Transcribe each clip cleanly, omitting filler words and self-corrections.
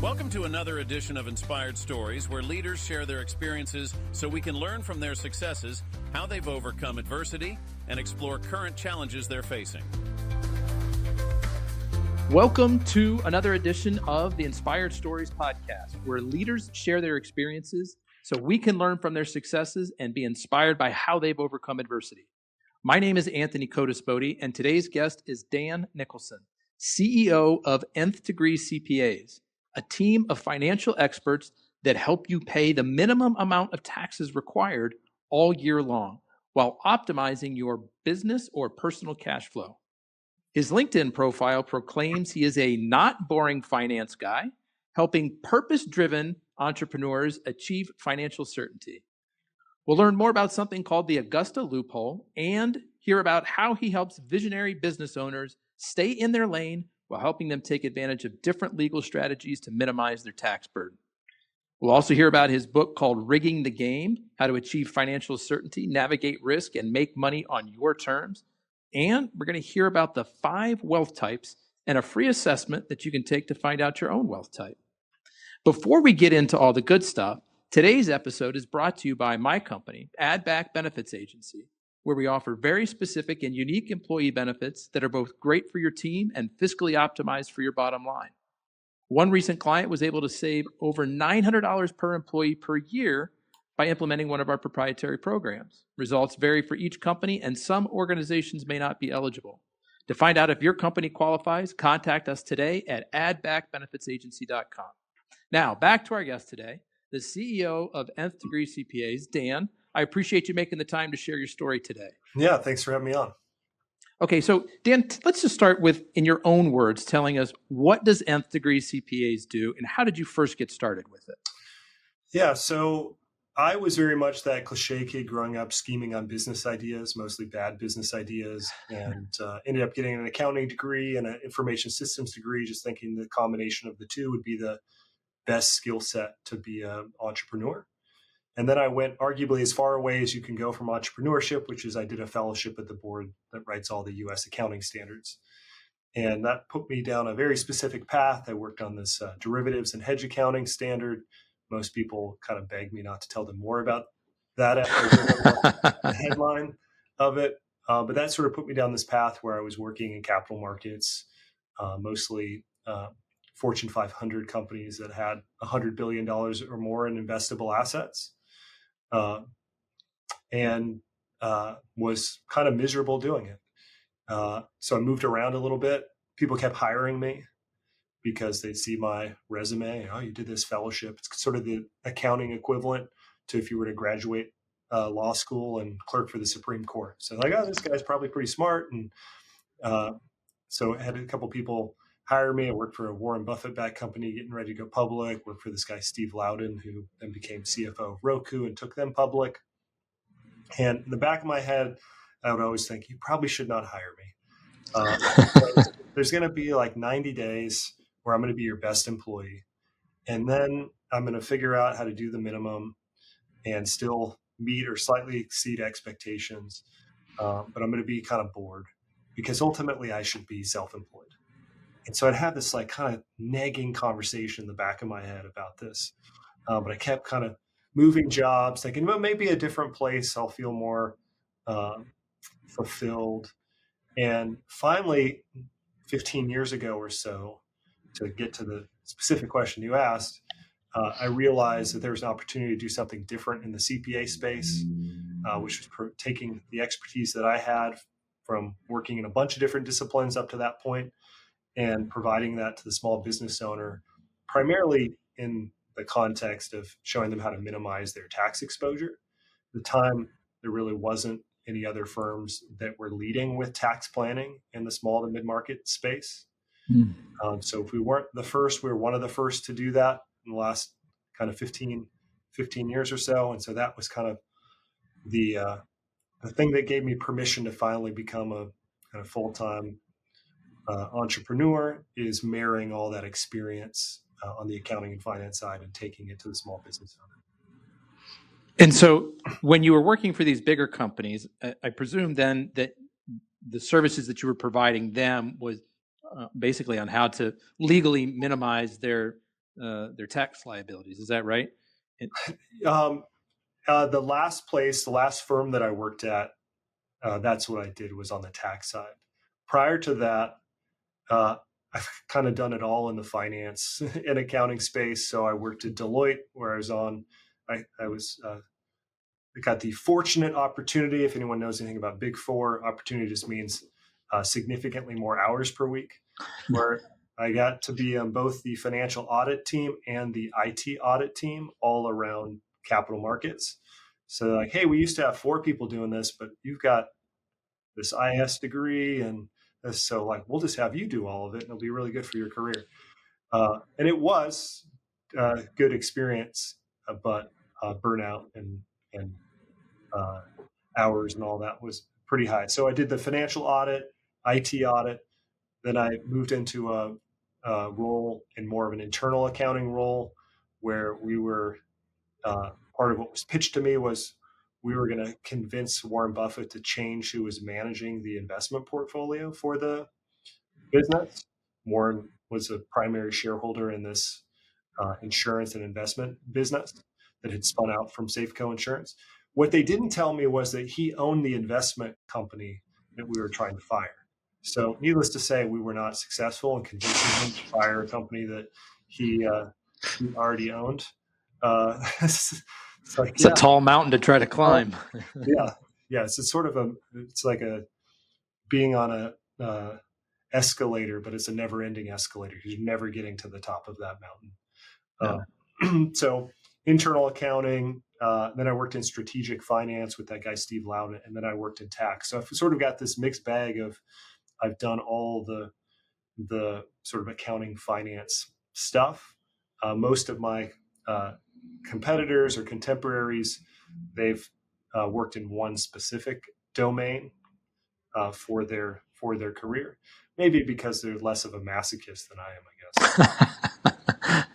Welcome to another edition of Inspired Stories, where leaders share their experiences so we can learn from their successes, how they've overcome adversity, and explore current challenges they're facing. Welcome to another edition of the Inspired Stories podcast, where leaders share their experiences so we can learn from their successes and be inspired by how they've overcome adversity. My name is Anthony Codespoti, and today's guest is Dan Nicholson, CEO of Nth Degree CPAs, a team of financial experts that help you pay the minimum amount of taxes required all year long while optimizing your business or personal cash flow. His LinkedIn profile proclaims he is a not boring finance guy, helping purpose-driven entrepreneurs achieve financial certainty. We'll learn more about something called the Augusta Loophole and hear about how he helps visionary business owners stay in their lane while helping them take advantage of different legal strategies to minimize their tax burden. We'll also hear about his book called Rigging the Game, How to Achieve Financial Certainty, Navigate Risk, and Make Money on Your Terms. And we're going to hear about the 5 wealth types and a free assessment that you can take to find out your own wealth type. Before we get into all the good stuff, today's episode is brought to you by my company, Add Back Benefits Agency, where we offer very specific and unique employee benefits that are both great for your team and fiscally optimized for your bottom line. One recent client was able to save over $900 per employee per year by implementing one of our proprietary programs. Results vary for each company, and some organizations may not be eligible. To find out if your company qualifies, contact us today at addbackbenefitsagency.com. Now, back to our guest today, the CEO of Nth Degree CPAs, Dan. I appreciate you making the time to share your story today. Yeah, thanks for having me on. Okay, so Dan, let's just start with, in your own words, telling us, what does Nth Degree CPAs do, and how did you first get started with it? Yeah, so I was very much that cliche kid growing up, scheming on business ideas, mostly bad business ideas, and ended up getting an accounting degree and an information systems degree, just thinking the combination of the two would be the best skill set to be an entrepreneur. And then I went arguably as far away as you can go from entrepreneurship, which is I did a fellowship at the board that writes all the U.S. accounting standards. And that put me down a very specific path. I worked on this derivatives and hedge accounting standard. Most people kind of begged me not to tell them more about that after the headline of it. But that sort of put me down this path where I was working in capital markets, mostly Fortune 500 companies that had $100 billion or more in investable assets. And was kind of miserable doing it. So I moved around a little bit. People kept hiring me because they see my resume. Oh, you did this fellowship. It's sort of the accounting equivalent to if you were to graduate law school and clerk for the Supreme Court. So like, oh, this guy's probably pretty smart. And so I had a couple people hire me. I worked for a Warren Buffett-backed company getting ready to go public. Worked for this guy, Steve Loudon, who then became CFO of Roku and took them public. And in the back of my head, I would always think, you probably should not hire me. There's going to be like 90 days where I'm going to be your best employee. And then I'm going to figure out how to do the minimum and still meet or slightly exceed expectations. But I'm going to be kind of bored because ultimately I should be self-employed. And so I'd have this like kind of nagging conversation in the back of my head about this. But I kept kind of moving jobs, thinking, well, maybe a different place, I'll feel more fulfilled. And finally, 15 years ago or so, to get to the specific question you asked, I realized that there was an opportunity to do something different in the CPA space, which was taking the expertise that I had from working in a bunch of different disciplines up to that point and providing that to the small business owner, primarily in the context of showing them how to minimize their tax exposure. At the time, there really wasn't any other firms that were leading with tax planning in the small to mid-market space. So if we weren't the first, we were one of the first to do that in the last kind of 15 years or so. And so that was kind of the thing that gave me permission to finally become a kind of full-time entrepreneur, is marrying all that experience on the accounting and finance side and taking it to the small business owner. And so when you were working for these bigger companies, I presume then that the services that you were providing them was basically on how to legally minimize their their tax liabilities. Is that right? The last firm that I worked at, that's what I did, was on the tax side. Prior to that, I've kind of done it all in the finance and accounting space. So I worked at Deloitte, where I got the fortunate opportunity. If anyone knows anything about Big Four, opportunity just means significantly more hours per week, where I got to be on both the financial audit team and the IT audit team, all around capital markets. So like, hey, we used to have 4 people doing this, but you've got this IS degree and this, so like, we'll just have you do all of it and it'll be really good for your career. And it was a good experience, but burnout and hours and all that was pretty high. So I did the financial audit, IT audit. Then I moved into a role in more of an internal accounting role, where we were part of what was pitched to me was we were going to convince Warren Buffett to change who was managing the investment portfolio for the business. Warren was a primary shareholder in this insurance and investment business that had spun out from Safeco Insurance. What they didn't tell me was that he owned the investment company that we were trying to fire. So, needless to say, we were not successful in convincing him to fire a company that he already owned. It's like, It's a tall mountain to try to climb. yeah. It's like being on a escalator, but it's a never-ending escalator. You're never getting to the top of that mountain. So internal accounting, then I worked in strategic finance with that guy, Steve Loudon, and then I worked in tax. So I've sort of got this mixed bag of, I've done all the sort of accounting finance stuff. Most of my competitors or contemporaries, they've worked in one specific domain for their career. Maybe because they're less of a masochist than I am, I guess.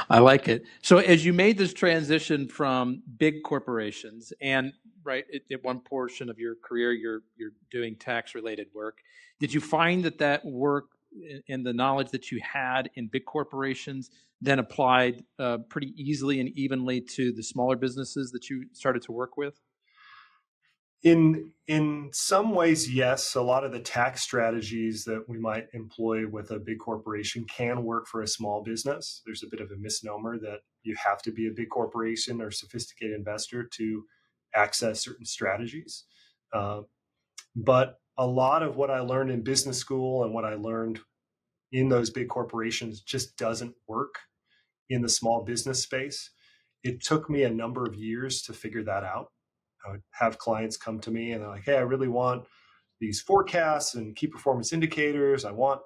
I like it. So as you made this transition from big corporations and at one portion of your career, you're doing tax related work. Did you find that work and the knowledge that you had in big corporations then applied pretty easily and evenly to the smaller businesses that you started to work with? In some ways, yes. A lot of the tax strategies that we might employ with a big corporation can work for a small business. There's a bit of a misnomer that you have to be a big corporation or sophisticated investor to access certain strategies. But a lot of what I learned in business school and what I learned in those big corporations just doesn't work in the small business space. It took me a number of years to figure that out. I would have clients come to me and they're like, hey, I really want these forecasts and key performance indicators. I want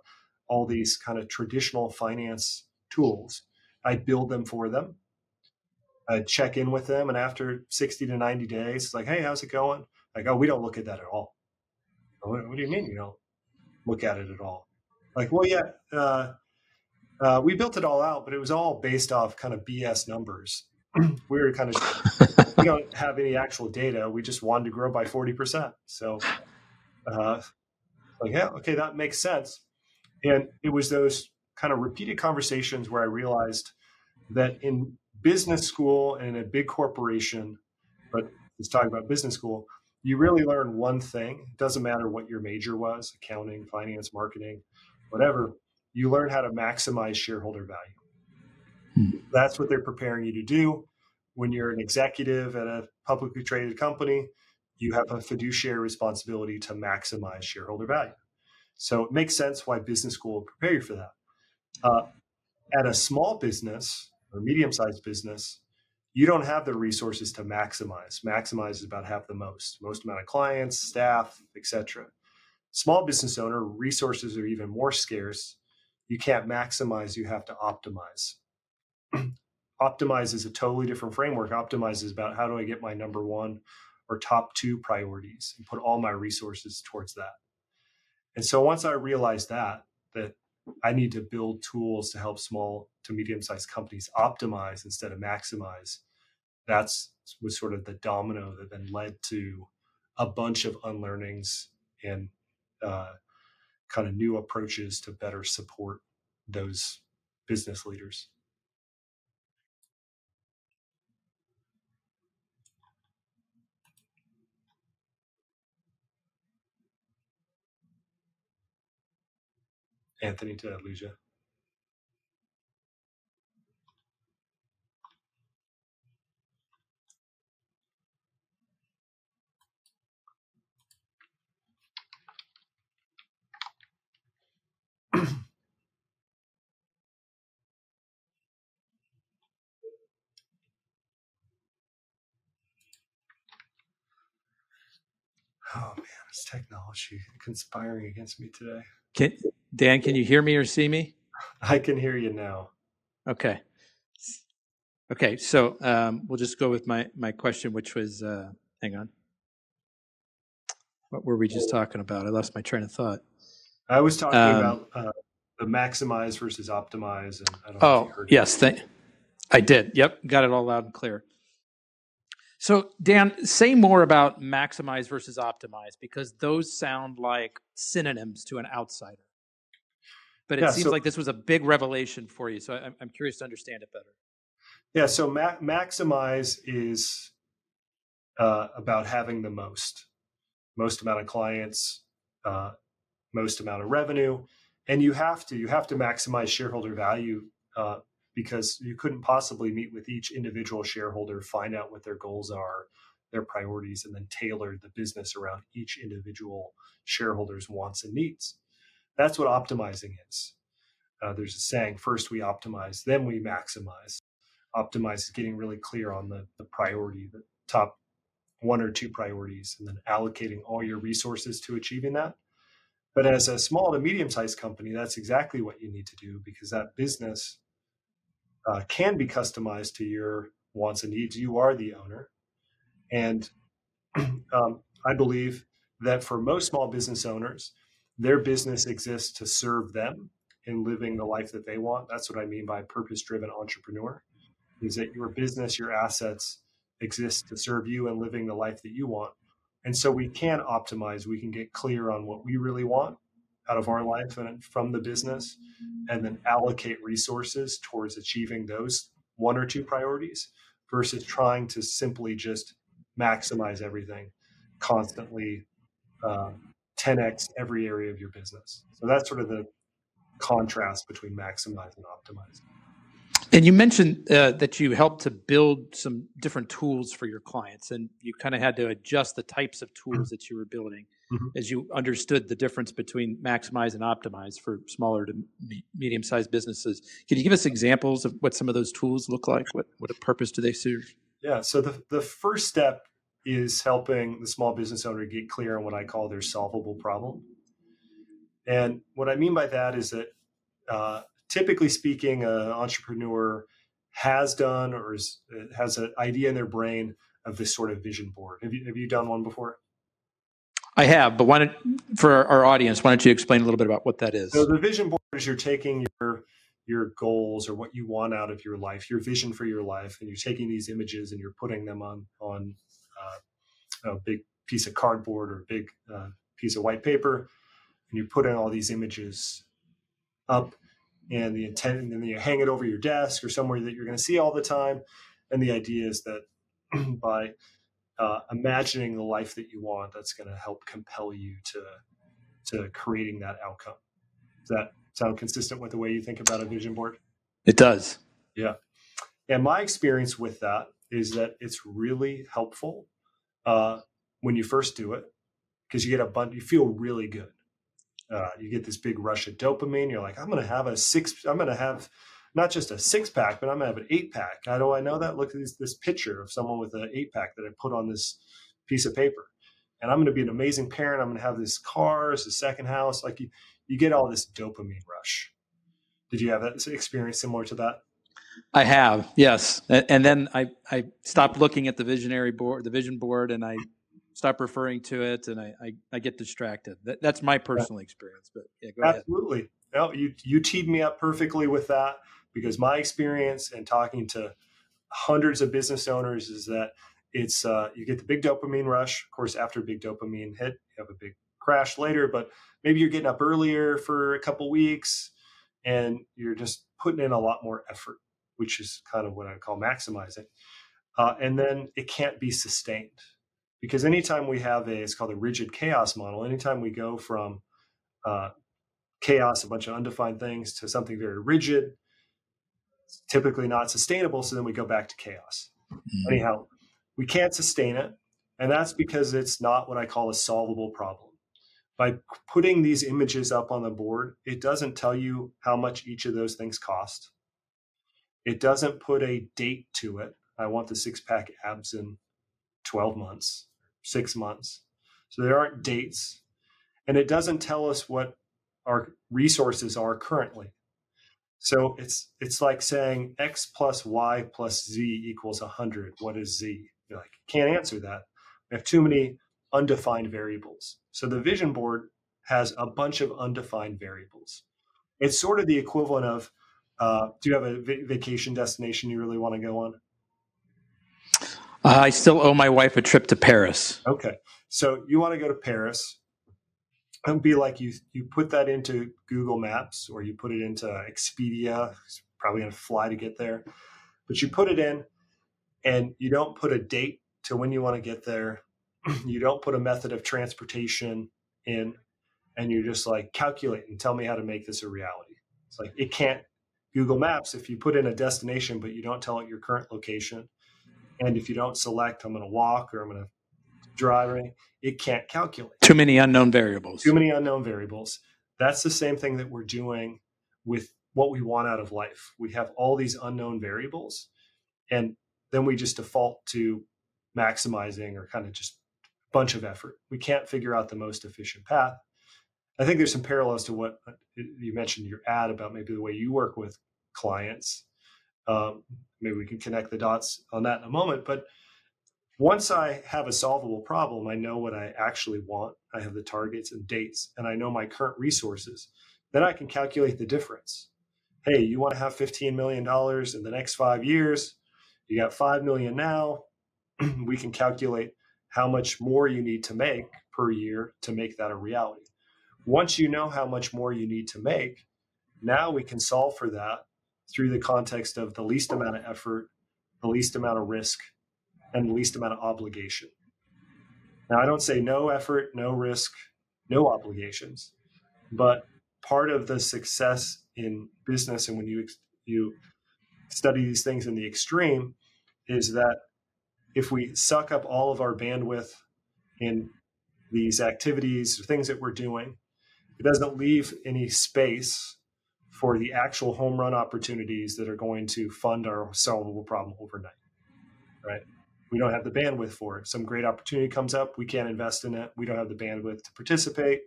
all these kind of traditional finance tools. I'd build them for them. I'd check in with them. And after 60 to 90 days, it's like, hey, how's it going? Like, oh, we don't look at that at all. What do you mean you don't look at it at all? Like, well, yeah, we built it all out, but it was all based off kind of BS numbers. We were kind of, we don't have any actual data. We just wanted to grow by 40%. So, like, yeah, okay, that makes sense. And it was those kind of repeated conversations where I realized that in business school and in a big corporation, but let's talk about business school, you really learn one thing. It doesn't matter what your major was, accounting, finance, marketing, whatever. You learn how to maximize shareholder value. That's what they're preparing you to do. When you're an executive at a publicly traded company, you have a fiduciary responsibility to maximize shareholder value. So it makes sense why business school will prepare you for that. At a small business or medium-sized business, you don't have the resources to maximize. Maximize is about have the most amount of clients, staff, etc. Small business owner, resources are even more scarce. You can't maximize, you have to optimize. Optimize is a totally different framework. Optimize is about how do I get my number one or top 2 priorities and put all my resources towards that. And so once I realized that I need to build tools to help small to medium-sized companies optimize instead of maximize, was sort of the domino that then led to a bunch of unlearnings and kind of new approaches to better support those business leaders. Anthony, did I lose you? Oh man, it's technology conspiring against me today. Dan, can you hear me or see me? I can hear you now. Okay. Okay, so we'll just go with my question, which was, hang on. What were we just talking about? I lost my train of thought. I was talking about the maximize versus optimize, and I don't know if you heard it. Yes, I did. Yep, got it all loud and clear. So, Dan, say more about maximize versus optimize, because those sound like synonyms to an outsider. But it seems like this was a big revelation for you, so I'm curious to understand it better. Yeah, so maximize is about having the most amount of clients, most amount of revenue, and you have to maximize shareholder value because you couldn't possibly meet with each individual shareholder, find out what their goals are, their priorities, and then tailor the business around each individual shareholder's wants and needs. That's what optimizing is. There's a saying: first we optimize, then we maximize. Optimize is getting really clear on the priority, the top one or two priorities, and then allocating all your resources to achieving that. But as a small to medium-sized company, that's exactly what you need to do, because that business can be customized to your wants and needs. You are the owner. And I believe that for most small business owners, their business exists to serve them in living the life that they want. That's what I mean by purpose-driven entrepreneur, is that your business, your assets exist to serve you and living the life that you want. And so we can optimize, we can get clear on what we really want out of our life and from the business, and then allocate resources towards achieving those one or two priorities versus trying to simply just maximize everything constantly, 10x every area of your business. So that's sort of the contrast between maximize and optimize. And you mentioned that you helped to build some different tools for your clients, and you kind of had to adjust the types of tools that you were building as you understood the difference between maximize and optimize for smaller to medium-sized businesses. Can you give us examples of what some of those tools look like? What a purpose do they serve? Yeah, so the first step is helping the small business owner get clear on what I call their solvable problem. And what I mean by that is that typically speaking, an entrepreneur has done or has an idea in their brain of this sort of vision board. Have you done one before? I have, but for our audience, why don't you explain a little bit about what that is? So the vision board is you're taking your goals or what you want out of your life, your vision for your life, and you're taking these images and you're putting them on a big piece of cardboard or a big piece of white paper, and you're putting all these images up, and the intent, and then you hang it over your desk or somewhere that you're going to see all the time. And the idea is that by imagining the life that you want, that's going to help compel you to creating that outcome. Does that sound consistent with the way you think about a vision board? It does. Yeah. And my experience with that is that it's really helpful when you first do it, because you get you feel really good. You get this big rush of dopamine. You're like, I'm going to have not just a 6-pack, but I'm going to have an 8-pack. How do I know that? Look at this picture of someone with an 8-pack that I put on this piece of paper. And I'm going to be an amazing parent. I'm going to have this car, this second house. Like you get all this dopamine rush. Did you have that experience similar to that? I have, yes. And then I stopped looking at the vision board, and I stopped referring to it, and I get distracted. That's my personal experience, but yeah, go ahead. Absolutely. No, you teed me up perfectly with that, because my experience and talking to hundreds of business owners is that it's you get the big dopamine rush. Of course, after a big dopamine hit, you have a big crash later, but maybe you're getting up earlier for a couple weeks and you're just putting in a lot more effort, which is kind of what I call maximizing. And then it can't be sustained, because anytime we have it's called a rigid chaos model. Anytime we go from chaos, a bunch of undefined things, to something very rigid, typically not sustainable. So then we go back to chaos. Anyhow, we can't sustain it. And that's because it's not what I call a solvable problem. By putting these images up on the board, it doesn't tell you how much each of those things cost. It doesn't put a date to it. I want the six-pack abs in 12 months, 6 months. So there aren't dates. And it doesn't tell us what our resources are currently. So it's like saying X plus Y plus Z equals 100. What is Z? You're like, can't answer that. We have too many undefined variables. So the vision board has a bunch of undefined variables. It's sort of the equivalent of, do you have a vacation destination you really want to go on? I still owe my wife a trip to Paris. Okay. So you want to go to Paris. It would be like you put that into Google Maps, or you put it into Expedia. It's probably going to fly to get there. But you put it in, and you don't put a date to when you want to get there. You don't put a method of transportation in, and you're just like, calculate and tell me how to make this a reality. It's like, it can't. Google Maps, if you put in a destination, but you don't tell it your current location, and if you don't select, I'm going to walk or I'm going to drive, it can't calculate. Too many unknown variables. Too many unknown variables. That's the same thing that we're doing with what we want out of life. We have all these unknown variables, and then we just default to maximizing, or kind of just a bunch of effort. We can't figure out the most efficient path. I think there's some parallels to what you mentioned in your ad about maybe the way you work with clients. Maybe we can connect the dots on that in a moment. But once I have a solvable problem, I know what I actually want. I have the targets and dates, and I know my current resources. Then I can calculate the difference. Hey, you want to have $15 million in the next 5 years? You got $5 million now. We can calculate how much more you need to make per year to make that a reality. Once you know how much more you need to make, now we can solve for that through the context of the least amount of effort, the least amount of risk, and the least amount of obligation. Now, I don't say no effort, no risk, no obligations, but part of the success in business, and when you study these things in the extreme, is that if we suck up all of our bandwidth in these activities or things that we're doing, it doesn't leave any space for the actual home run opportunities that are going to fund our solvable problem overnight, right? We don't have the bandwidth for it. Some great opportunity comes up, we can't invest in it. We don't have the bandwidth to participate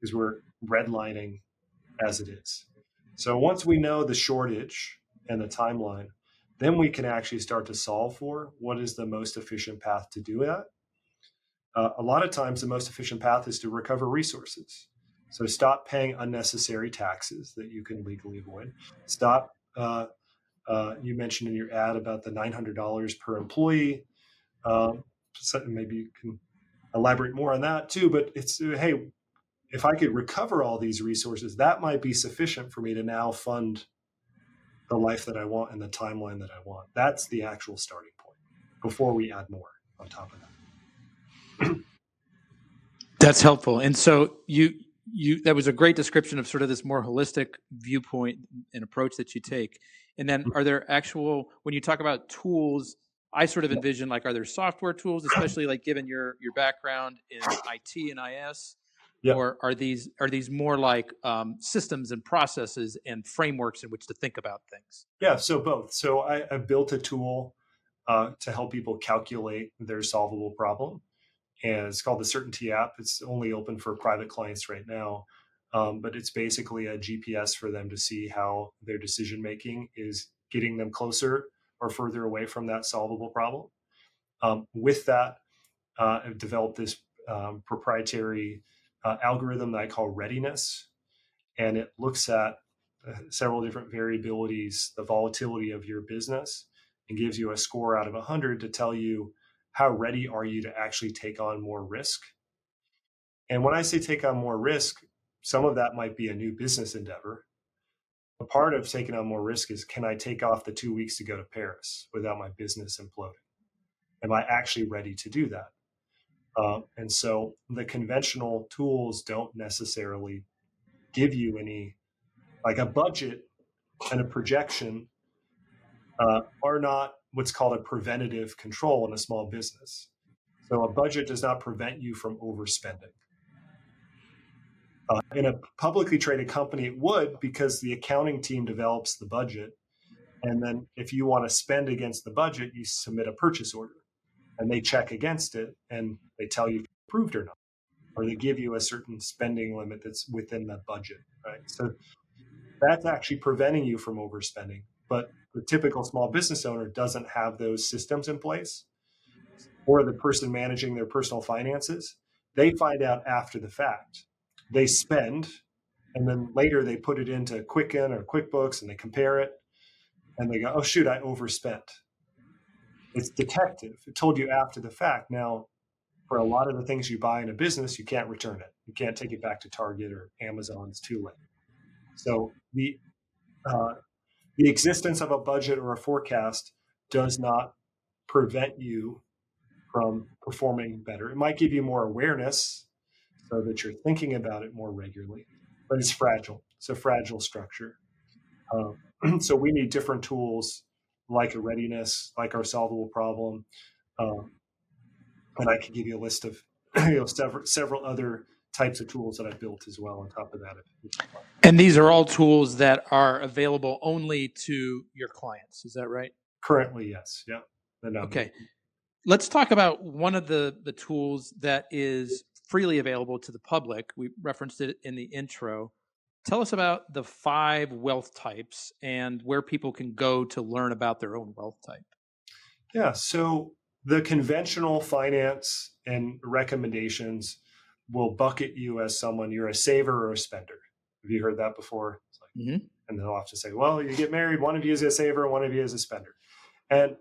because we're redlining as it is. So once we know the shortage and the timeline, then we can actually start to solve for what is the most efficient path to do that. A lot of times the most efficient path is to recover resources. So stop paying unnecessary taxes that you can legally avoid. Stop, you mentioned in your ad about the $900 per employee. So maybe you can elaborate more on that too, but it's, hey, if I could recover all these resources, that might be sufficient for me to now fund the life that I want and the timeline that I want. That's the actual starting point before we add more on top of that. That's helpful. And so you that was a great description of sort of this more holistic viewpoint and approach that you take. And then are there actual, when you talk about tools, I sort of envision, like, are there software tools, especially like given your background in IT and IS? Yep. Or are these more like systems and processes and frameworks in which to think about things? Yeah, so both. So I built a tool to help people calculate their solvable problem, and it's called the Certainty app. It's only open for private clients right now, but it's basically a GPS for them to see how their decision making is getting them closer or further away from that solvable problem. With that, I've developed this proprietary algorithm that I call readiness, and it looks at several different variabilities, the volatility of your business, and gives you a score out of 100 to tell you how ready are you to actually take on more risk. And when I say take on more risk, some of that might be a new business endeavor. A part of taking on more risk is, can I take off the 2 weeks to go to Paris without my business imploding? Am I actually ready to do that? And so the conventional tools don't necessarily give you any, like a budget and a projection are not what's called a preventative control in a small business. So a budget does not prevent you from overspending. In a publicly traded company, it would, because the accounting team develops the budget. And then if you want to spend against the budget, you submit a purchase order and they check against it and they tell you if it's approved or not, or they give you a certain spending limit that's within the budget, right? So that's actually preventing you from overspending. But the typical small business owner doesn't have those systems in place, or the person managing their personal finances. They find out after the fact. They spend, and then later they put it into Quicken or QuickBooks and they compare it and they go, oh, shoot, I overspent. It's detective. It told you after the fact. Now, for a lot of the things you buy in a business, you can't return it. You can't take it back to Target or Amazon. It's too late. So the existence of a budget or a forecast does not prevent you from performing better. It might give you more awareness so that you're thinking about it more regularly, but it's fragile. It's a fragile structure. So we need different tools like a readiness, like our solvable problem. And I can give you a list of several other types of tools that I built as well on top of that. And these are all tools that are available only to your clients. Is that right? Currently, yes. Yeah. Okay. Let's talk about one of the tools that is freely available to the public. We referenced it in the intro. Tell us about the 5 wealth types and where people can go to learn about their own wealth type. Yeah. So the conventional finance and recommendations will bucket you as someone, you're a saver or a spender. Have you heard that before? It's like, and they'll often say, well, you get married, one of you is a saver, one of you is a spender. And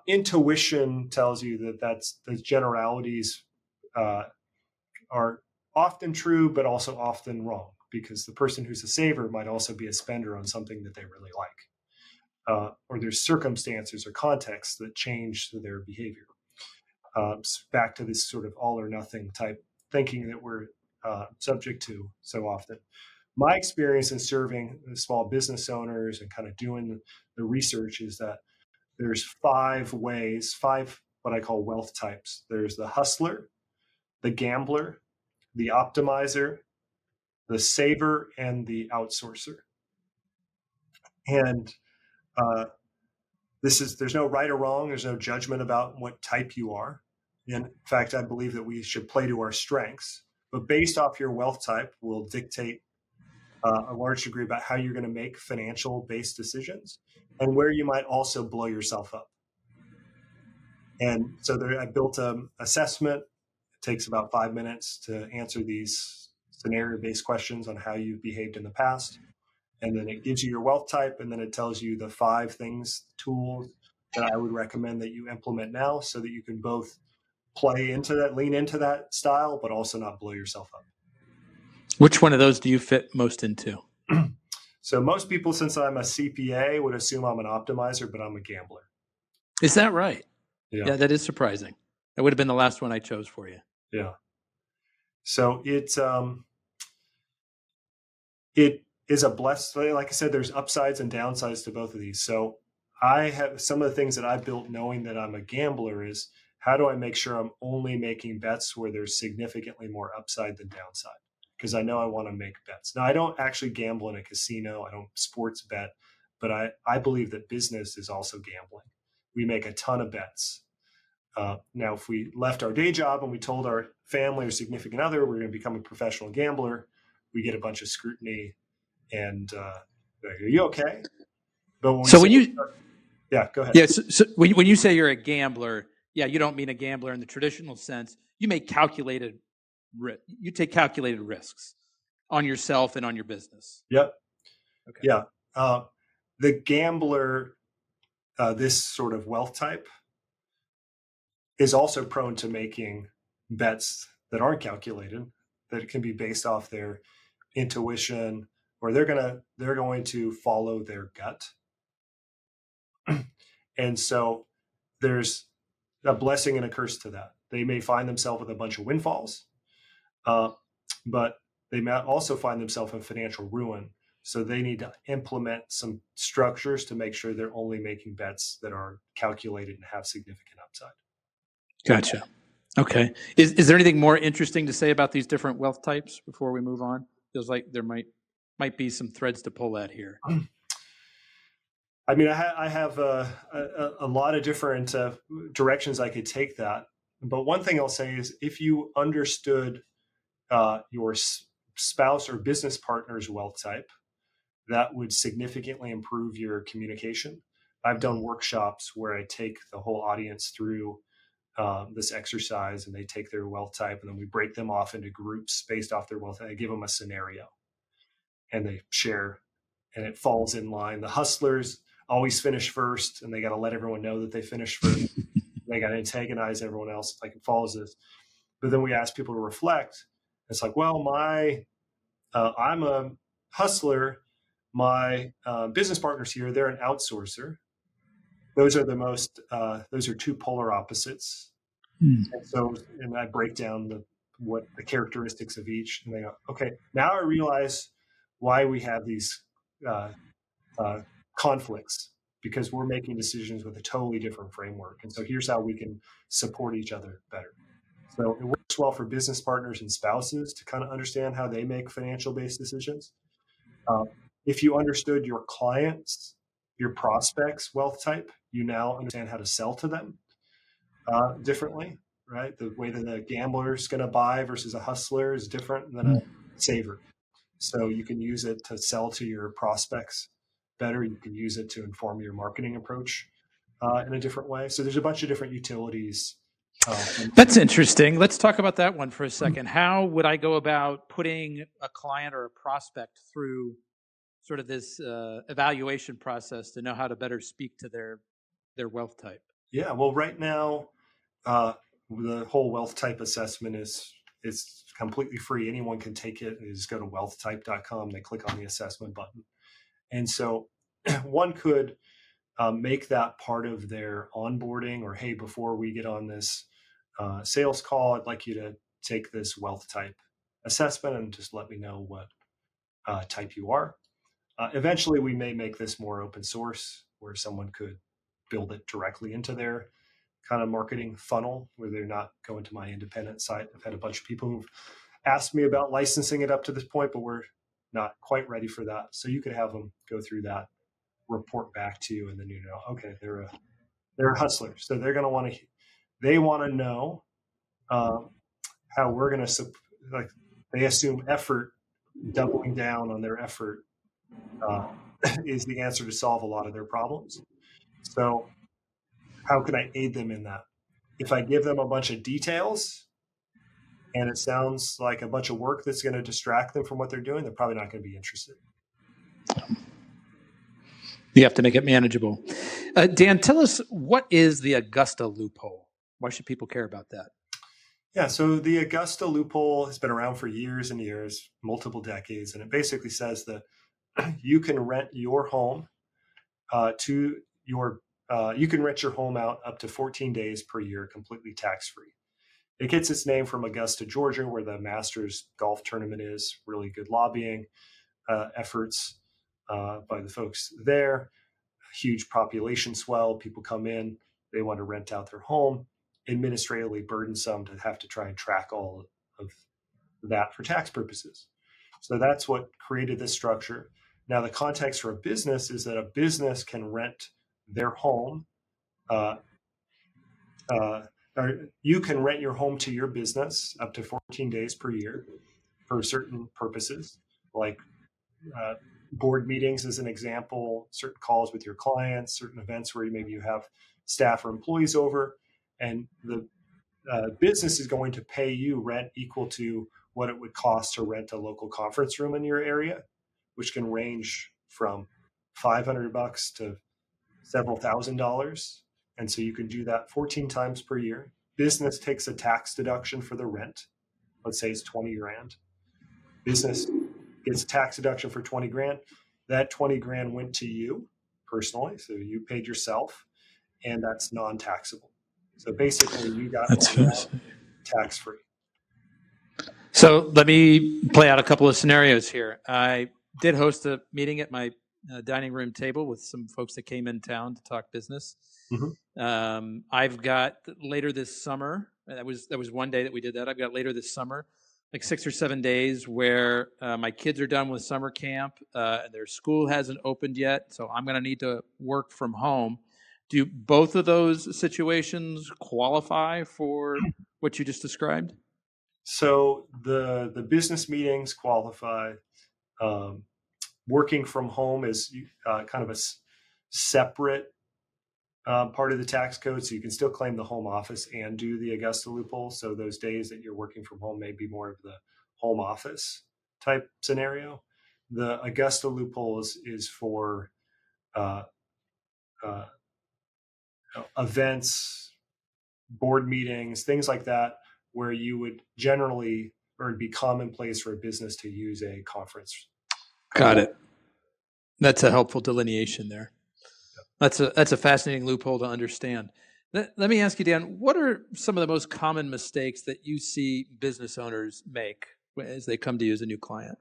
intuition tells you that those generalities are often true, but also often wrong, because the person who's a saver might also be a spender on something that they really like. Or there's circumstances or contexts that change their behavior. Back to this sort of all or nothing type thinking that we're subject to so often. My experience in serving small business owners and kind of doing the research is that there's 5 what I call wealth types. There's the hustler, the gambler, the optimizer, the saver, and the outsourcer. And there's no right or wrong. There's no judgment about what type you are. In fact, I believe that we should play to our strengths. But based off your wealth type will dictate a large degree about how you're going to make financial-based decisions and where you might also blow yourself up. And so I built an assessment. It takes about 5 minutes to answer these scenario-based questions on how you've behaved in the past. And then it gives you your wealth type, and then it tells you the 5 tools that I would recommend that you implement now so that you can both play into that, lean into that style, but also not blow yourself up. Which one of those do you fit most into? So most people, since I'm a CPA, would assume I'm an optimizer, but I'm a gambler. Is that right? Yeah, that is surprising. That would have been the last one I chose for you. Yeah. So it is a blessed, like I said, there's upsides and downsides to both of these. So I have some of the things that I built knowing that I'm a gambler is how do I make sure I'm only making bets where there's significantly more upside than downside? Because I know I want to make bets. Now, I don't actually gamble in a casino. I don't sports bet, but I believe that business is also gambling. We make a ton of bets. Now, if we left our day job and we told our family or significant other we're going to become a professional gambler, we get a bunch of scrutiny and are you okay? But yeah, go ahead. Yeah, so when you say you're a gambler, you don't mean a gambler in the traditional sense. You take calculated risks on yourself and on your business. Yep. Okay. Yeah. The gambler, this sort of wealth type, is also prone to making bets that aren't calculated, that can be based off their intuition, or they're going to follow their gut. And so there's a blessing and a curse to that. They may find themselves with a bunch of windfalls, but they might also find themselves in financial ruin. So they need to implement some structures to make sure they're only making bets that are calculated and have significant upside. Gotcha. Okay. Is there anything more interesting to say about these different wealth types before we move on? Feels like there might be some threads to pull at here. I mean, I have a lot of different directions I could take that. But one thing I'll say is if you understood your spouse or business partner's wealth type, that would significantly improve your communication. I've done workshops where I take the whole audience through this exercise, and they take their wealth type, and then we break them off into groups based off their wealth. I give them a scenario, and they share, and it falls in line. The hustlers always finish first, and they got to let everyone know that they finished first. They got to antagonize everyone else. Like it follows this. But then we ask people to reflect. It's like, well, I'm a hustler. My business partners here, they're an outsourcer. Those are two polar opposites. And I break down what the characteristics of each, and they go, okay, now I realize why we have these conflicts, because we're making decisions with a totally different framework. And so here's how we can support each other better. So it works well for business partners and spouses to kind of understand how they make financial-based decisions. If you understood your clients, your prospects' wealth type, you now understand how to sell to them differently, right? The way that a gambler is going to buy versus a hustler is different than a saver. So you can use it to sell to your prospects better. You can use it to inform your marketing approach in a different way. So there's a bunch of different utilities. That's interesting. Let's talk about that one for a second. How would I go about putting a client or a prospect through sort of this evaluation process to know how to better speak to their wealth type? Yeah, well, right now, the whole wealth type assessment is completely free. Anyone can take it. You just go to wealthtype.com. They click on the assessment button. And so one could make that part of their onboarding, or, hey, before we get on this sales call, I'd like you to take this wealth type assessment and just let me know what type you are. Eventually, we may make this more open source, where someone could build it directly into their kind of marketing funnel, where they're not going to my independent site. I've had a bunch of people who've asked me about licensing it up to this point, but we're not quite ready for that. So you could have them go through that, report back to you, and then you know, okay, they're a hustler. So they're going to they want to know how we're going to, like, they assume effort, doubling down on their effort is the answer to solve a lot of their problems. So how can I aid them in that? If I give them a bunch of details and it sounds like a bunch of work that's going to distract them from what they're doing, they're probably not going to be interested. You have to make it manageable. Dan, tell us, what is the Augusta Loophole? Why should people care about that? Yeah, so the Augusta Loophole has been around for years and years, multiple decades, and it basically says that you can rent your home you can rent your home out up to 14 days per year, completely tax-free. It gets its name from Augusta, Georgia, where the Masters golf tournament is. Really good lobbying efforts by the folks there. Huge population swell. People come in. They want to rent out their home. Administratively burdensome to have to try and track all of that for tax purposes. So that's what created this structure. Now, the context for a business is that a business can rent their home. Or you can rent your home to your business up to 14 days per year for certain purposes, like board meetings as an example, certain calls with your clients, certain events where maybe you have staff or employees over, and the business is going to pay you rent equal to what it would cost to rent a local conference room in your area, which can range from $500 to several $1,000s. And so you can do that 14 times per year. Business takes a tax deduction for the rent. Let's say it's 20 grand. Business gets a tax deduction for 20 grand. That 20 grand went to you personally. So you paid yourself, and that's non-taxable. So basically you got tax-free. So let me play out a couple of scenarios here. I did host a meeting at my dining room table with some folks that came in town to talk business. I've got later this summer. That was one day that we did that. I've got later this summer, like 6 or 7 days where my kids are done with summer camp. Their school hasn't opened yet, so I'm going to need to work from home. Do both of those situations qualify for what you just described? So the business meetings qualify. Working from home is kind of a separate part of the tax code, so you can still claim the home office and do the Augusta loophole. So those days that you're working from home may be more of the home office type scenario. The Augusta loophole is for events, board meetings, things like that, where you would generally, or it'd be commonplace for a business to use a conference. Got it. That's a helpful delineation there. That's a fascinating loophole to understand. Let me ask you, Dan, what are some of the most common mistakes that you see business owners make as they come to you as a new client?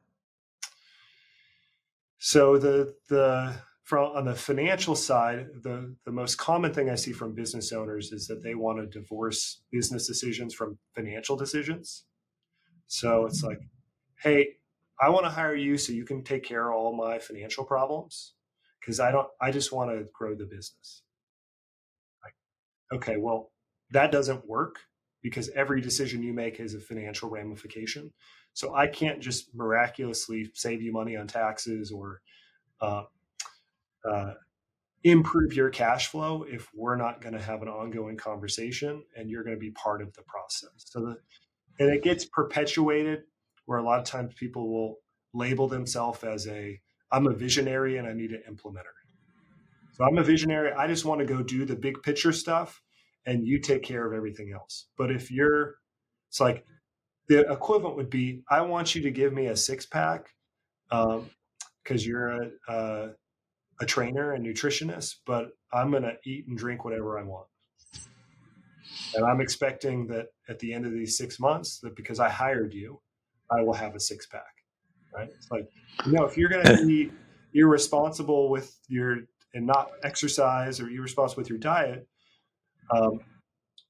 So on the financial side, the most common thing I see from business owners is that they want to divorce business decisions from financial decisions. So it's like, hey, I want to hire you so you can take care of all my financial problems because I just want to grow the business. Like, okay, well, that doesn't work because every decision you make has a financial ramification. So I can't just miraculously save you money on taxes or improve your cash flow if we're not going to have an ongoing conversation and you're going to be part of the process. And it gets perpetuated where a lot of times people will label themselves as I'm a visionary and I need an implementer. So I'm a visionary. I just want to go do the big picture stuff and you take care of everything else. But it's like the equivalent would be, I want you to give me a 6-pack because you're a trainer and nutritionist, but I'm going to eat and drink whatever I want. And I'm expecting that at the end of these 6 months, that because I hired you, I will have a 6-pack, right? It's like, if you're going to be irresponsible and not exercise or irresponsible with your diet,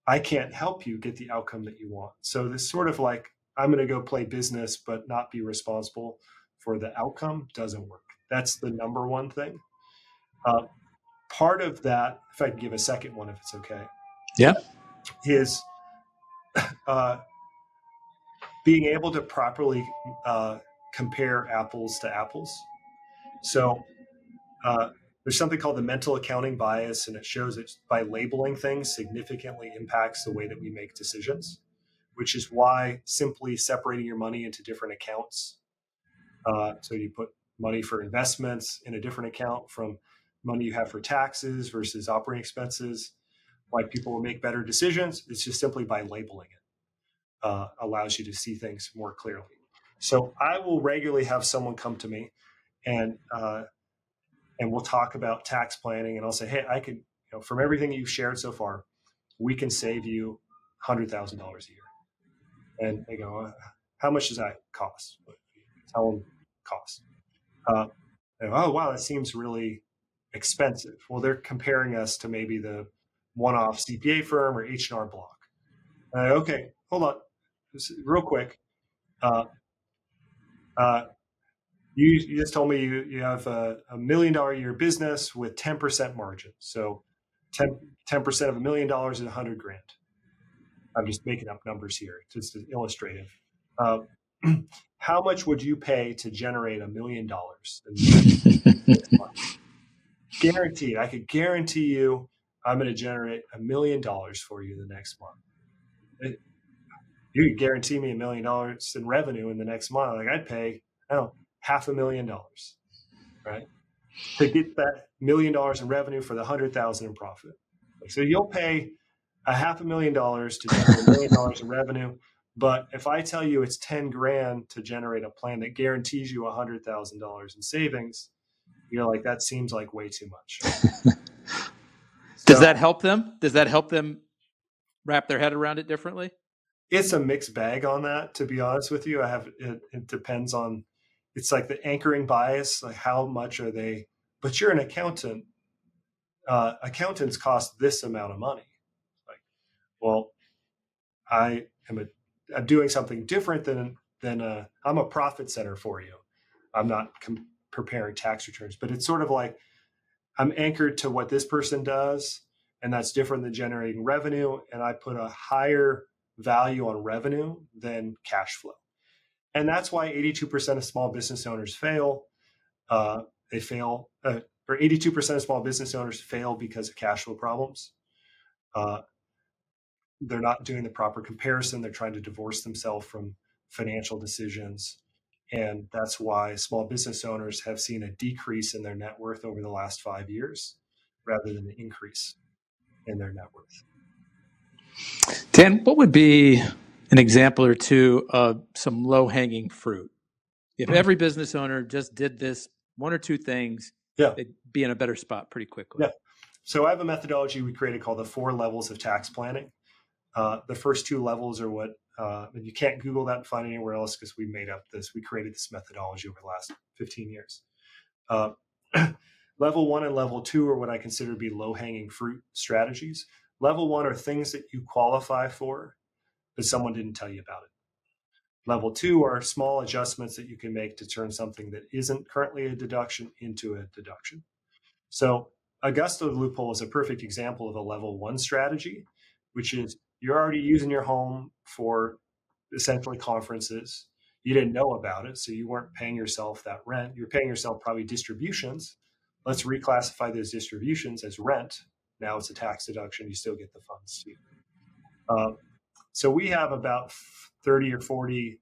I can't help you get the outcome that you want. So this sort of like, I'm going to go play business, but not be responsible for the outcome doesn't work. That's the number one thing. Part of that, if I can give a second one, if it's okay. Yeah. Is being able to properly compare apples to apples. So there's something called the mental accounting bias, and it shows that by labeling things significantly impacts the way that we make decisions, which is why simply separating your money into different accounts. So you put money for investments in a different account from money you have for taxes versus operating expenses. Why people will make better decisions, it's just simply by labeling it. Allows you to see things more clearly. So I will regularly have someone come to me and we'll talk about tax planning, and I'll say, hey, I could, from everything you've shared so far, we can save you $100,000 a year. And they go, how much does that cost? Tell them cost. Oh, wow, that seems really expensive. Well, they're comparing us to maybe the one-off CPA firm or H&R Block. Okay, hold on, just real quick. You just told me you have a $1 million a year business with 10% margin. So 10% of $1 million is $100,000. I'm just making up numbers here, just illustrative. How much would you pay to generate $1 million? Guaranteed. I could guarantee you I'm going to generate $1 million for you the next month. You could guarantee me $1 million in revenue in the next month. Like I'd pay, $500,000, right? To get that $1 million in revenue for the $100,000 in profit. So you'll pay $500,000 to generate $1 million in revenue. But if I tell you it's $10,000 to generate a plan that guarantees you $100,000 in savings, you're like, that seems like way too much. Does that help them? Does that help them wrap their head around it differently? It's a mixed bag on that, to be honest with you. It depends on, it's like the anchoring bias, like how much are they, but you're an accountant. Accountants cost this amount of money. Like, well, I'm doing something different than I'm a profit center for you. I'm not preparing tax returns, but it's sort of like I'm anchored to what this person does, and that's different than generating revenue. And I put a higher value on revenue than cash flow. And that's why 82% of small business owners fail. They fail, or 82% of small business owners fail because of cash flow problems. They're not doing the proper comparison. They're trying to divorce themselves from financial decisions. And that's why small business owners have seen a decrease in their net worth over the last 5 years rather than an increase in their net worth. Dan, what would be an example or two of some low-hanging fruit? If every business owner just did this one or two things, they'd be in a better spot pretty quickly. Yeah. So I have a methodology we created called the 4 levels of tax planning. The first 2 levels are what, and you can't Google that and find it anywhere else because we created this methodology over the last 15 years. Level 1 and level 2 are what I consider to be low-hanging fruit strategies. Level 1 are things that you qualify for, but someone didn't tell you about it. Level 2 are small adjustments that you can make to turn something that isn't currently a deduction into a deduction. So Augusta Loophole is a perfect example of a level 1 strategy, which is you're already using your home for essentially conferences. You didn't know about it, so you weren't paying yourself that rent. You're paying yourself probably distributions. Let's reclassify those distributions as rent. Now it's a tax deduction. You still get the funds too. So we have about 30 or 40,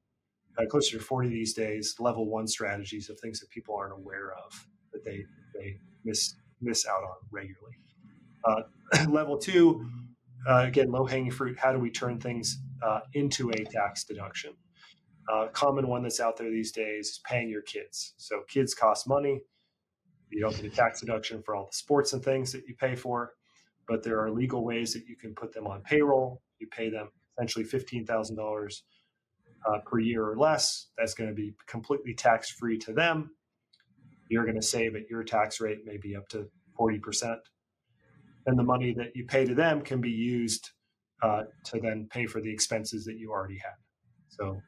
closer to 40 these days, level 1 strategies of things that people aren't aware of that they miss out on regularly. Level 2, again, low-hanging fruit. How do we turn things into a tax deduction? Common one that's out there these days is paying your kids. So kids cost money. You don't get a tax deduction for all the sports and things that you pay for, but there are legal ways that you can put them on payroll. You pay them essentially $15,000 per year or less. That's going to be completely tax-free to them. You're going to save at your tax rate maybe up to 40%. And the money that you pay to them can be used to then pay for the expenses that you already had. So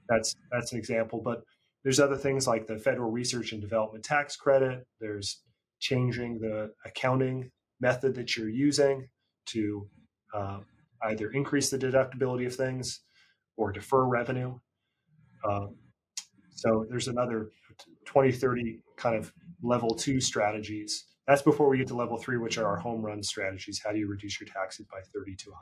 that's an example. But there's other things like the federal research and development tax credit. There's changing the accounting method that you're using to either increase the deductibility of things or defer revenue. So there's another 20, 30 kind of level 2 strategies. That's before we get to level 3, which are our home run strategies. How do you reduce your taxes by 30 to 100%?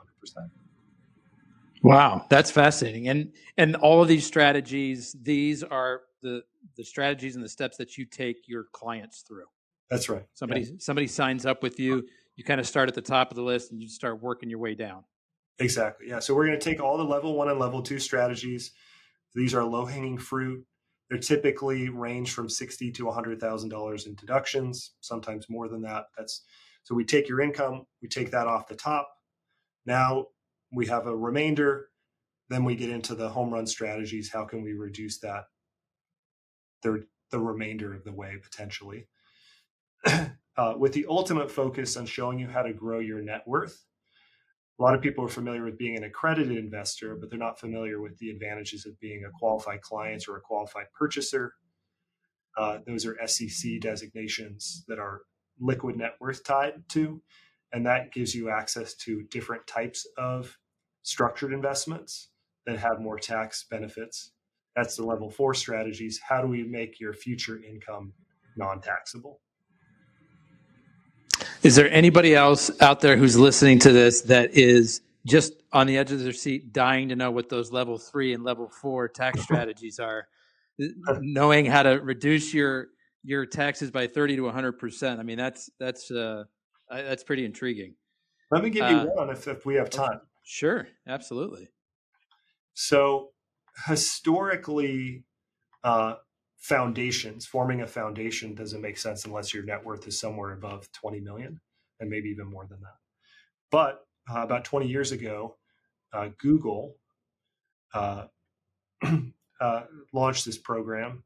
Wow, that's fascinating. And all of these strategies, these are the strategies and the steps that you take your clients through. That's right. Somebody signs up with you, you kind of start at the top of the list and you start working your way down. Exactly. Yeah. So we're going to take all the level 1 and level 2 strategies. These are low-hanging fruit. They typically range from $60,000 to $100,000 in deductions, sometimes more than that. So we take your income, we take that off the top. Now we have a remainder. Then we get into the home run strategies. How can we reduce that the remainder of the way potentially? With the ultimate focus on showing you how to grow your net worth. A lot of people are familiar with being an accredited investor, but they're not familiar with the advantages of being a qualified client or a qualified purchaser. Those are SEC designations that are liquid net worth tied to, and that gives you access to different types of structured investments that have more tax benefits. That's the level 4 strategies. How do we make your future income non-taxable? Is there anybody else out there who's listening to this that is just on the edge of their seat dying to know what those level 3 and level 4 tax strategies are? Knowing how to reduce your taxes by 30 to 100%. I mean, that's pretty intriguing. Let me give you one if we have time. Sure, absolutely. So historically, forming a foundation doesn't make sense unless your net worth is somewhere above 20 million and maybe even more than that. But about 20 years ago, Google uh, launched this program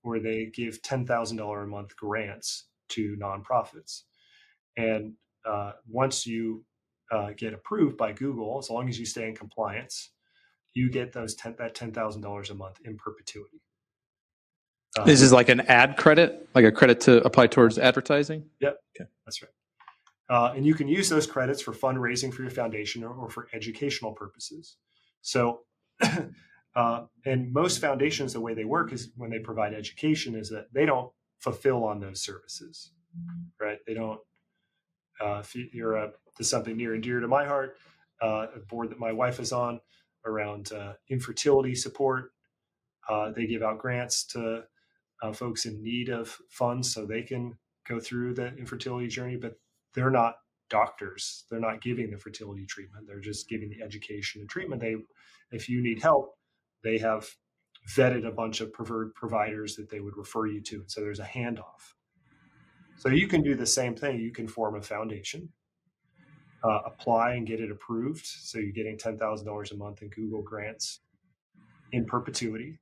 where they give $10,000 a month grants to nonprofits. And once you get approved by Google, as long as you stay in compliance, you get that $10,000 a month in perpetuity. This is like an ad credit, like a credit to apply towards advertising? Yep. Okay. That's right. And you can use those credits for fundraising for your foundation or for educational purposes. So, and most foundations, the way they work is when they provide education is that they don't fulfill on those services, right? They don't, if you're to something near and dear to my heart, a board that my wife is on around infertility support. They give out grants to folks in need of funds so they can go through the infertility journey, but they're not doctors. They're not giving the fertility treatment. They're just giving the education and treatment. If you need help, they have vetted a bunch of preferred providers that they would refer you to. So there's a handoff. So you can do the same thing. You can form a foundation, apply and get it approved. So you're getting $10,000 a month in Google grants in perpetuity.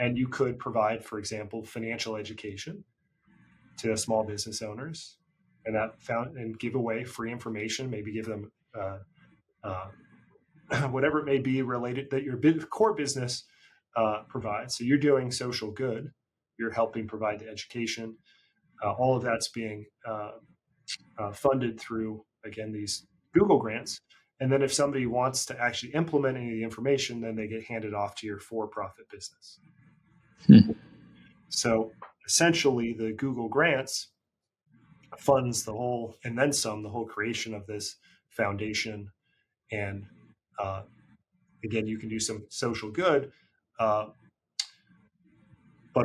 And you could provide, for example, financial education to small business owners, and give away free information. Maybe give them whatever it may be related that your core business provides. So you're doing social good. You're helping provide the education. All of that's being funded through, again, these Google grants. And then if somebody wants to actually implement any of the information, then they get handed off to your for-profit business. So essentially, the Google grants funds the whole, and then some, the whole creation of this foundation. And again, you can do some social good, but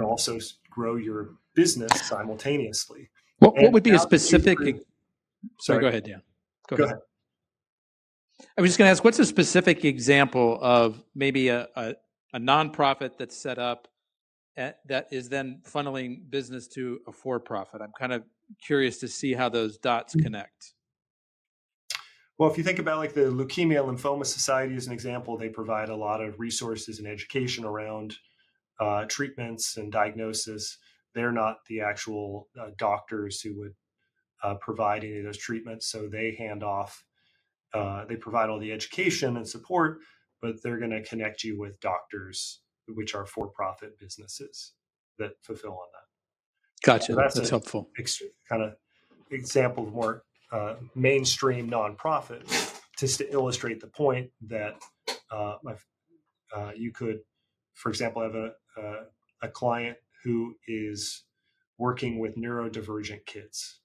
also grow your business simultaneously. What would be a specific? Sorry, go ahead, Dan. Go ahead. I was just going to ask, what's a specific example of maybe a nonprofit that's set up that is then funneling business to a for-profit? I'm kind of curious to see how those dots connect. Well, if you think about like the Leukemia Lymphoma Society as an example, they provide a lot of resources and education around treatments and diagnosis. They're not the actual doctors who would provide any of those treatments. So they hand off, they provide all the education and support, but they're going to connect you with doctors, which are for-profit businesses that fulfill on that. Gotcha. So that's helpful. Kind of example of more mainstream nonprofit, just to illustrate the point that you could, for example, have a client who is working with neurodivergent kids.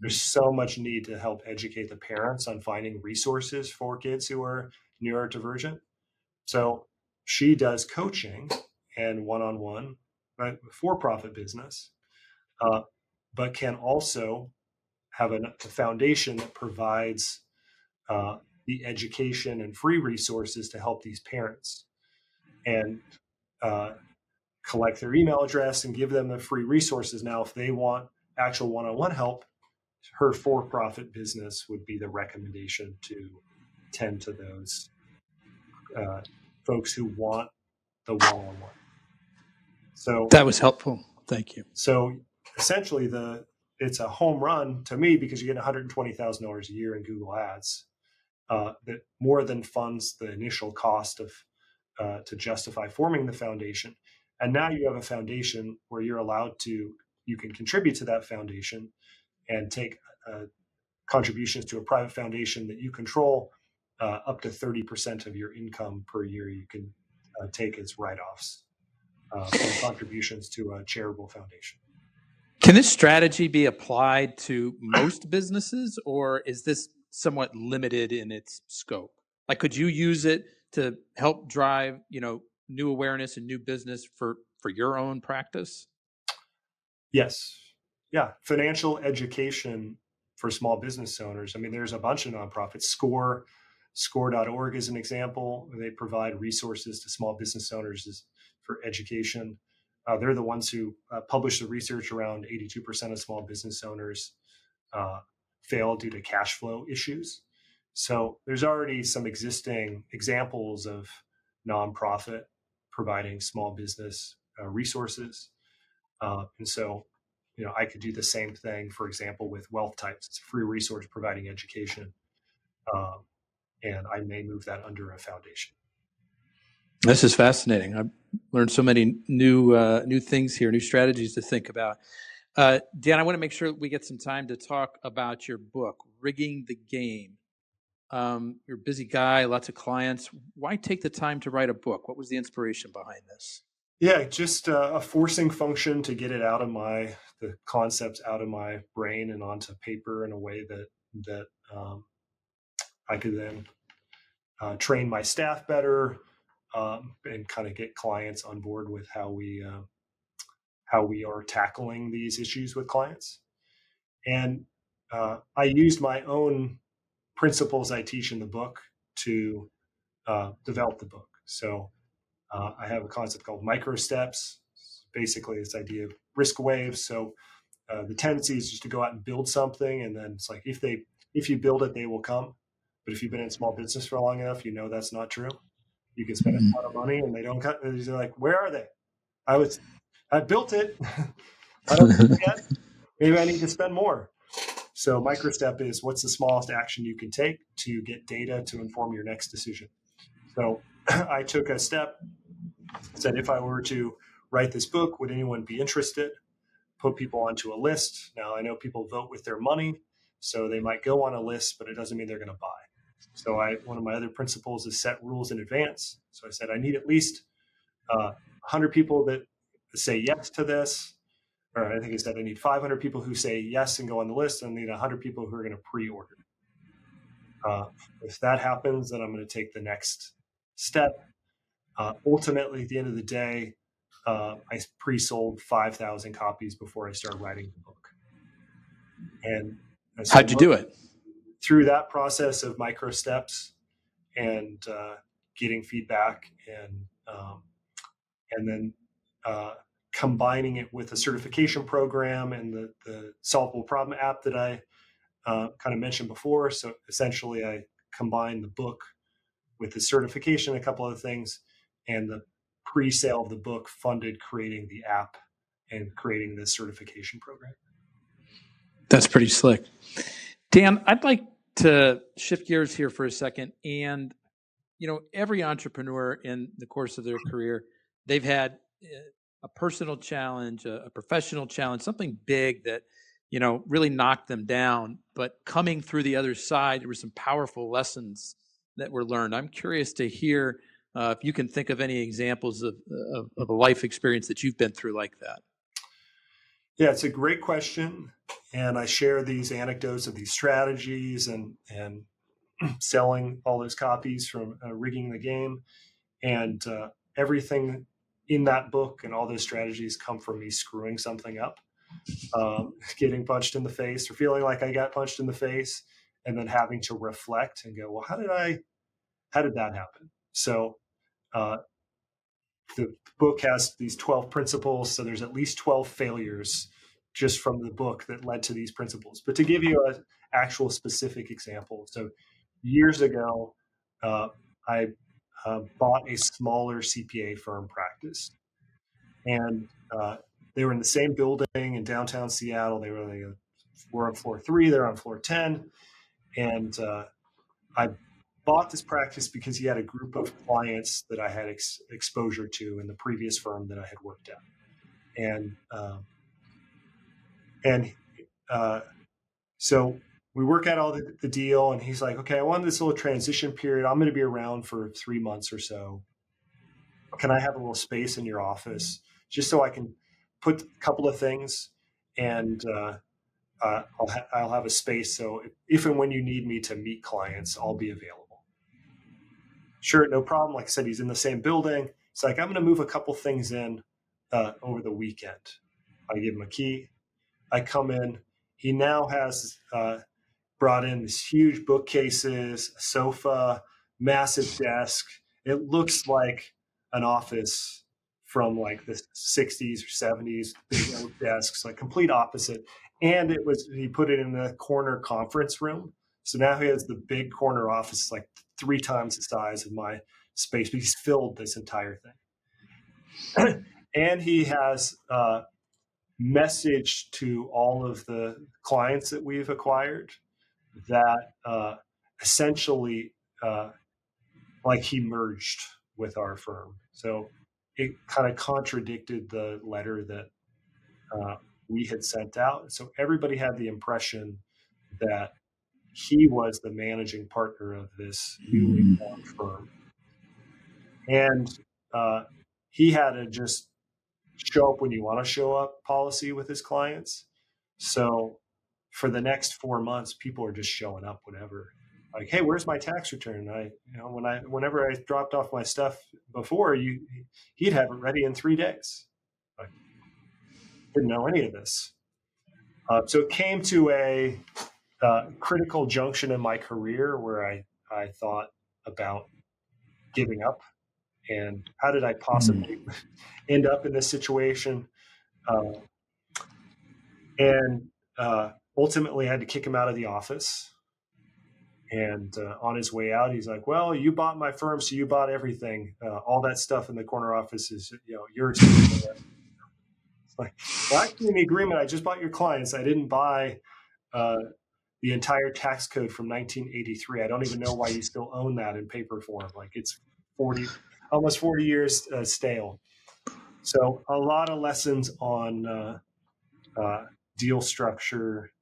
There's so much need to help educate the parents on finding resources for kids who are neurodivergent. So she does coaching and one-on-one, right, for-profit business, but can also have a foundation that provides the education and free resources to help these parents, and collect their email address and give them the free resources. Now, if they want actual one-on-one help, her for-profit business would be the recommendation to tend to those folks who want the one-on-one. So that was helpful. Thank you. So essentially, it's a home run to me because you get $120,000 a year in Google Ads that more than funds the initial cost of to justify forming the foundation. And now you have a foundation where you can contribute to that foundation and take contributions to a private foundation that you control up to 30% of your income per year. You can take as write-offs from contributions to a charitable foundation. Can this strategy be applied to most businesses, or is this somewhat limited in its scope? Like, could you use it to help drive, new awareness and new business for your own practice? Yes. Yeah. Financial education for small business owners. I mean, there's a bunch of nonprofits. Score.org is an example. They provide resources to small business owners for education. They're the ones who publish the research around 82% of small business owners fail due to cash flow issues. So there's already some existing examples of nonprofit providing small business resources. And so, I could do the same thing, for example, with wealth types. It's a free resource providing education. And I may move that under a foundation. This is fascinating. I've learned so many new things here, new strategies to think about. Dan, I want to make sure we get some time to talk about your book, Rigging the Game. You're a busy guy, lots of clients. Why take the time to write a book? What was the inspiration behind this? Yeah, just a forcing function to get it out of the concepts out of my brain and onto paper in a way that I could then train my staff better and kind of get clients on board with how we are tackling these issues with clients. And I used my own principles I teach in the book to develop the book. So I have a concept called micro steps. Basically, this idea of risk waves. So the tendency is just to go out and build something, and then it's like if you build it, they will come. But if you've been in small business for long enough, that's not true. You can spend a ton of money, and they don't cut. They're like, where are they? I built it. I don't see it yet. Maybe I need to spend more. So micro step is what's the smallest action you can take to get data to inform your next decision. So I took a step, said if I were to write this book, would anyone be interested? Put people onto a list. Now I know people vote with their money, so they might go on a list, but it doesn't mean they're going to buy. So one of my other principles is set rules in advance. So I said I need at least 100 people that say yes to this. Or I think I said I need 500 people who say yes and go on the list, and I need 100 people who are going to pre-order. If that happens, then I'm going to take the next step. Ultimately, at the end of the day, I pre-sold 5,000 copies before I started writing the book. And so how'd you do it? Through that process of micro steps and getting feedback and then combining it with a certification program and the solvable problem app that I kind of mentioned before. So essentially, I combined the book with the certification, a couple other things, and the pre-sale of the book funded creating the app and creating the certification program. That's pretty slick. Dan, I'd like to shift gears here for a second. And, every entrepreneur in the course of their career, they've had a personal challenge, a professional challenge, something big that, really knocked them down. But coming through the other side, there were some powerful lessons that were learned. I'm curious to hear if you can think of any examples of a life experience that you've been through like that. Yeah, it's a great question. And I share these anecdotes of these strategies and selling all those copies from Rigging the Game. And everything in that book and all those strategies come from me screwing something up, getting punched in the face or feeling like I got punched in the face, and then having to reflect and go, well, how did that happen? So the book has these 12 principles. So there's at least 12 failures just from the book that led to these principles. But to give you an actual specific example, so years ago, I bought a smaller CPA firm practice, and they were in the same building in downtown Seattle. We're on floor 3, they're on floor 10, and I bought this practice because he had a group of clients that I had exposure to in the previous firm that I had worked at, so we work out all the deal, and he's like, okay, I want this little transition period. I'm going to be around for 3 months or so. Can I have a little space in your office just so I can put a couple of things, and I'll have a space. So if and when you need me to meet clients, I'll be available. Sure, no problem. Like I said, he's in the same building. It's like, I'm going to move a couple things in over the weekend. I give him a key. I come in. He now has brought in these huge bookcases, a sofa, massive desk. It looks like an office from like the 60s or 70s, big oak desks, like complete opposite. And he put it in the corner conference room. So now he has the big corner office, like 3 times the size of my space, but he's filled this entire thing. And he has messaged to all of the clients that we've acquired that essentially like he merged with our firm. So it kind of contradicted the letter that we had sent out. So everybody had the impression that he was the managing partner of this newly formed firm. And he had a just show up when you want to show up policy with his clients. So for the next 4 months, people are just showing up whenever. Like, hey, where's my tax return? Whenever I dropped off my stuff before, he'd have it ready in 3 days. I didn't know any of this. So it came to a critical junction in my career where I thought about giving up and how did I possibly end up in this situation? And ultimately I had to kick him out of the office. And on his way out, he's like, well, you bought my firm, so you bought everything. All that stuff in the corner office is, yours. It's like, well, actually, in the agreement, I just bought your clients. I didn't buy the entire tax code from 1983. I don't even know why you still own that in paper form. Like it's almost 40 years stale. So a lot of lessons on deal structure,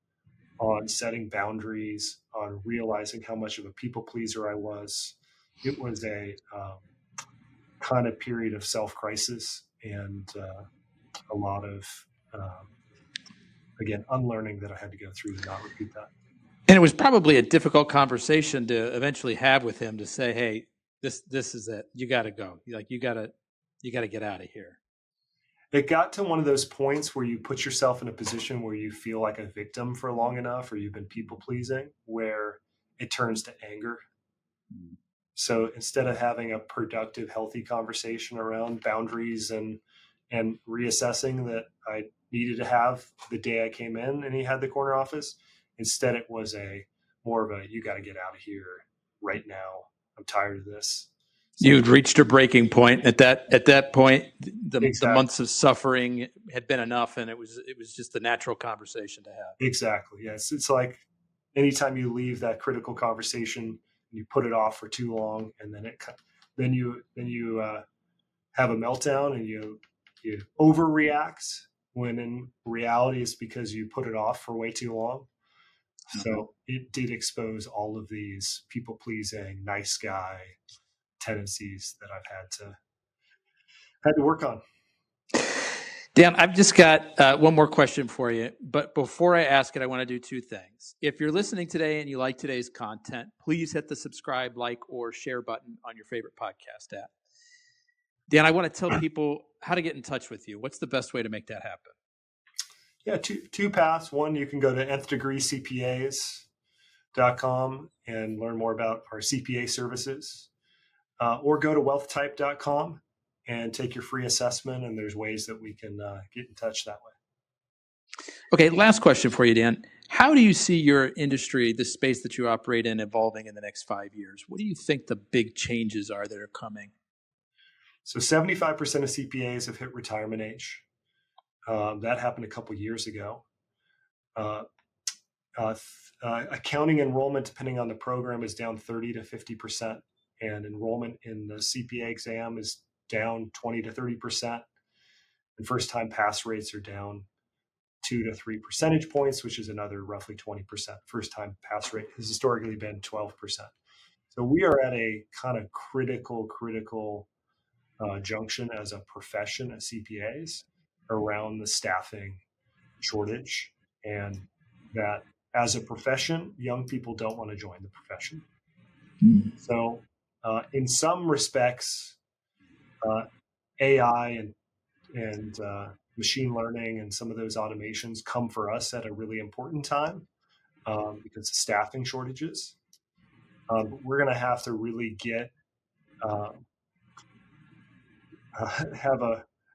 on setting boundaries, on realizing how much of a people pleaser I was. It was a kind of period of self-crisis and a lot of, again, unlearning that I had to go through to not repeat that. And it was probably a difficult conversation to eventually have with him to say, hey, this is it. You got to go. Like, you got to get out of here. It got to one of those points where you put yourself in a position where you feel like a victim for long enough, or you've been people pleasing, where it turns to anger. So instead of having a productive, healthy conversation around boundaries and reassessing that I needed to have the day I came in and he had the corner office, instead it was more of a, you got to get out of here right now. I'm tired of this. So you'd reached a breaking point at that point. The months of suffering had been enough, and it was just a natural conversation to have. Exactly. Yes, it's like anytime you leave that critical conversation, you put it off for too long, and then you have a meltdown and you overreact, when in reality it's because you put it off for way too long. So it did expose all of these people pleasing, nice guy tendencies that I've had to work on. Dan, I've just got one more question for you. But before I ask it, I want to do 2 things. If you're listening today and you like today's content, please hit the subscribe, like, or share button on your favorite podcast app. Dan, I want to tell people how to get in touch with you. What's the best way to make that happen? Yeah, two paths. One, you can go to Nth Degree CPAs.com and learn more about our CPA services, or go to wealthtype.com and take your free assessment. And there's ways that we can get in touch that way. Okay, last question for you, Dan. How do you see your industry, the space that you operate in, evolving in the next 5 years? What do you think the big changes are that are coming? So 75% of CPAs have hit retirement age. That happened a couple years ago. Accounting enrollment, depending on the program, is down 30 to 50%, and enrollment in the CPA exam is down 20 to 30%. And first-time pass rates are down 2 to 3 percentage points, which is another roughly 20%. First-time pass rate has historically been 12%. So we are at a kind of critical junction as a profession at CPAs around the staffing shortage, and that as a profession, young people don't want to join the profession. So in some respects, AI and machine learning and some of those automations come for us at a really important time because of staffing shortages. But we're going to have to really get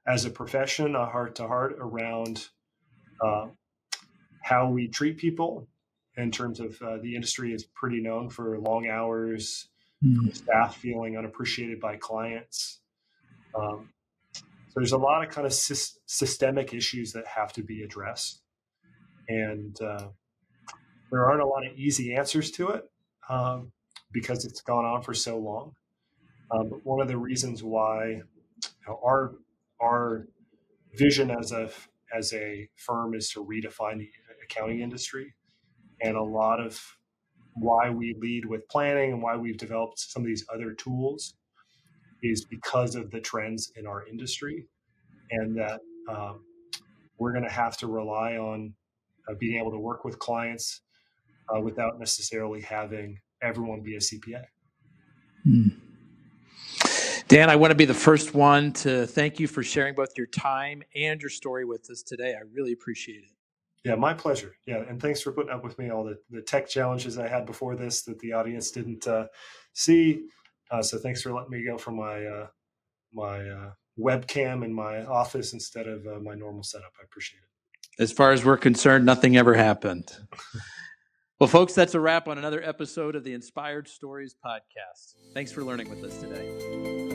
as a profession, a heart-to-heart around how we treat people, in terms of the industry is pretty known for long hours, from staff feeling unappreciated by clients. So there's a lot of kind of systemic issues that have to be addressed. And there aren't a lot of easy answers to it because it's gone on for so long. But one of the reasons why our vision as a firm is to redefine the accounting industry, and a lot of why we lead with planning and why we've developed some of these other tools is because of the trends in our industry, and that we're going to have to rely on being able to work with clients without necessarily having everyone be a CPA. Dan, I want to be the first one to thank you for sharing both your time and your story with us today. I really appreciate it. Yeah, my pleasure. Yeah, and thanks for putting up with me, all the tech challenges I had before this that the audience didn't see. So thanks for letting me go from my webcam in my office instead of my normal setup. I appreciate it. As far as we're concerned, nothing ever happened. Well, folks, that's a wrap on another episode of the Inspired Stories podcast. Thanks for learning with us today.